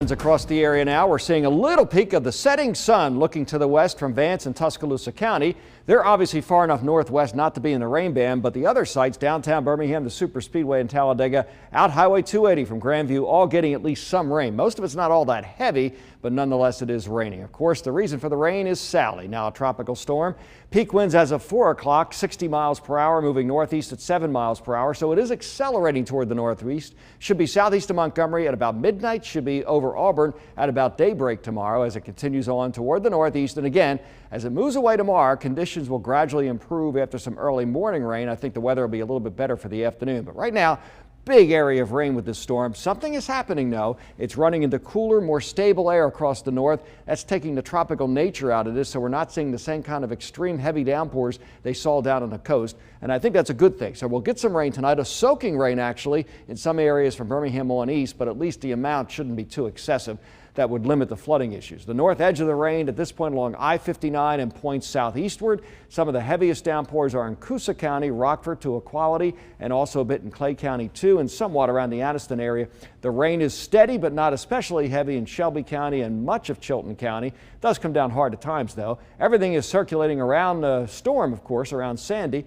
happens across the area now. We're seeing a little peek of the setting sun looking to the west from Vance and Tuscaloosa County. They're obviously far enough northwest not to be in the rain band, but the other sites, downtown Birmingham, the Super Speedway in Talladega, out Highway 280 from Grandview, all getting at least some rain. Most of it's not all that heavy, but nonetheless it is raining. Of course, the reason for the rain is Sally, now a tropical storm. Peak winds as of 4 o'clock, 60 miles per hour, moving northeast at 7 miles per hour. So it is accelerating toward the northeast. Should be southeast of Montgomery at about midnight, should be over Auburn at about daybreak tomorrow as it continues on toward the northeast. And again, as it moves away tomorrow, conditions will gradually improve after some early morning rain. I think the weather will be a little bit better for the afternoon. But right now, big area of rain with this storm. Something is happening though. It's running into cooler, more stable air across the north. That's taking the tropical nature out of this, so we're not seeing the same kind of extreme heavy downpours they saw down on the coast. And I think that's a good thing. So we'll get some rain tonight, a soaking rain actually in some areas from Birmingham on east, but at least the amount shouldn't be too excessive. That would limit the flooding issues. The north edge of the rain at this point along I-59 and points southeastward. Some of the heaviest downpours are in Coosa County, Rockford to Equality, and also a bit in Clay County too, and somewhat around the Anniston area. The rain is steady but not especially heavy in Shelby County and much of Chilton County. It does come down hard at times though. Everything is circulating around the storm, of course, around Sandy.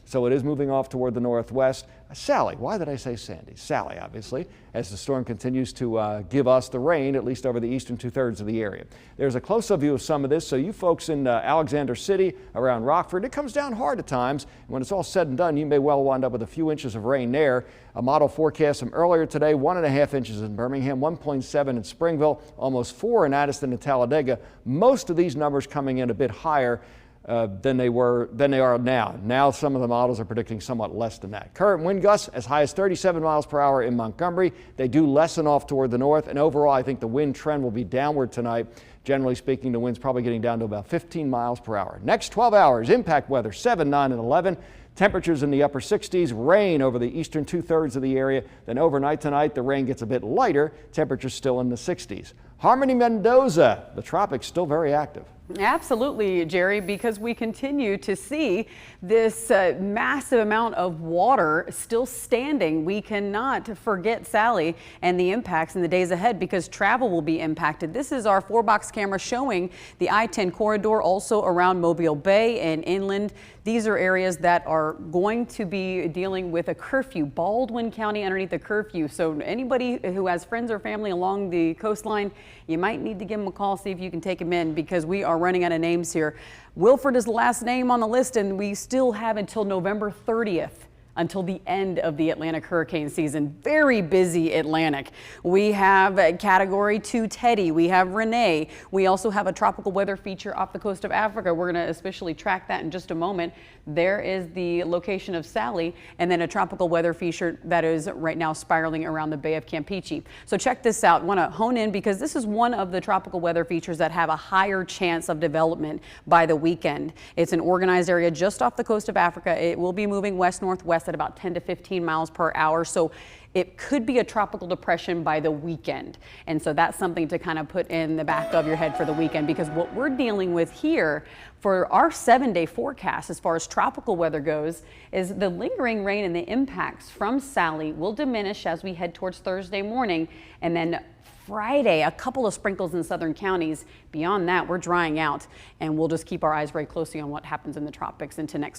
So it is moving off toward the northwest. Sally, why did I say Sandy? Sally, obviously, as the storm continues to give us the rain, at least over the eastern 2/3 of the area. There's a close-up view of some of this, so you folks in Alexander City, around Rockford, it comes down hard at times. When it's all said and done, you may well wind up with a few inches of rain there. A model forecast from earlier today, 1.5 inches in Birmingham, 1.7 in Springville, almost 4 in Addison and Talladega. Most of these numbers coming in a bit higher than they are now. Now some of the models are predicting somewhat less than that. Current wind gusts as high as 37 miles per hour in Montgomery. They do lessen off toward the north, and overall I think the wind trend will be downward tonight. Generally speaking, the wind's probably getting down to about 15 miles per hour. Next 12 hours, impact weather 7, 9, and 11. Temperatures in the upper 60s, rain over the eastern 2/3 of the area. Then overnight tonight, the rain gets a bit lighter, temperatures still in the 60s. Harmony, Mendoza, the tropics still very active. Absolutely, Jerry, because we continue to see this massive amount of water still standing. We cannot forget Sally and the impacts in the days ahead because travel will be impacted. This is our 4-box camera showing the I-10 corridor, also around Mobile Bay and inland. These are areas that are going to be dealing with a curfew. Baldwin County underneath the curfew. So anybody who has friends or family along the coastline, you might need to give them a call, see if you can take them in, because we are running out of names here. Wilford is the last name on the list, and we still have until November 30th. Until the end of the Atlantic hurricane season. Very busy Atlantic. We have Category 2 Teddy. We have Renee. We also have a tropical weather feature off the coast of Africa. We're going to especially track that in just a moment. There is the location of Sally, and then a tropical weather feature that is right now spiraling around the Bay of Campeche. So check this out. Want to hone in because this is one of the tropical weather features that have a higher chance of development by the weekend. It's an organized area just off the coast of Africa. It will be moving west-northwest at about 10 to 15 miles per hour. So it could be a tropical depression by the weekend. And so that's something to kind of put in the back of your head for the weekend, because what we're dealing with here for our 7-day forecast as far as tropical weather goes is the lingering rain and the impacts from Sally will diminish as we head towards Thursday morning. And then Friday, a couple of sprinkles in southern counties. Beyond that, we're drying out, and we'll just keep our eyes very closely on what happens in the tropics into next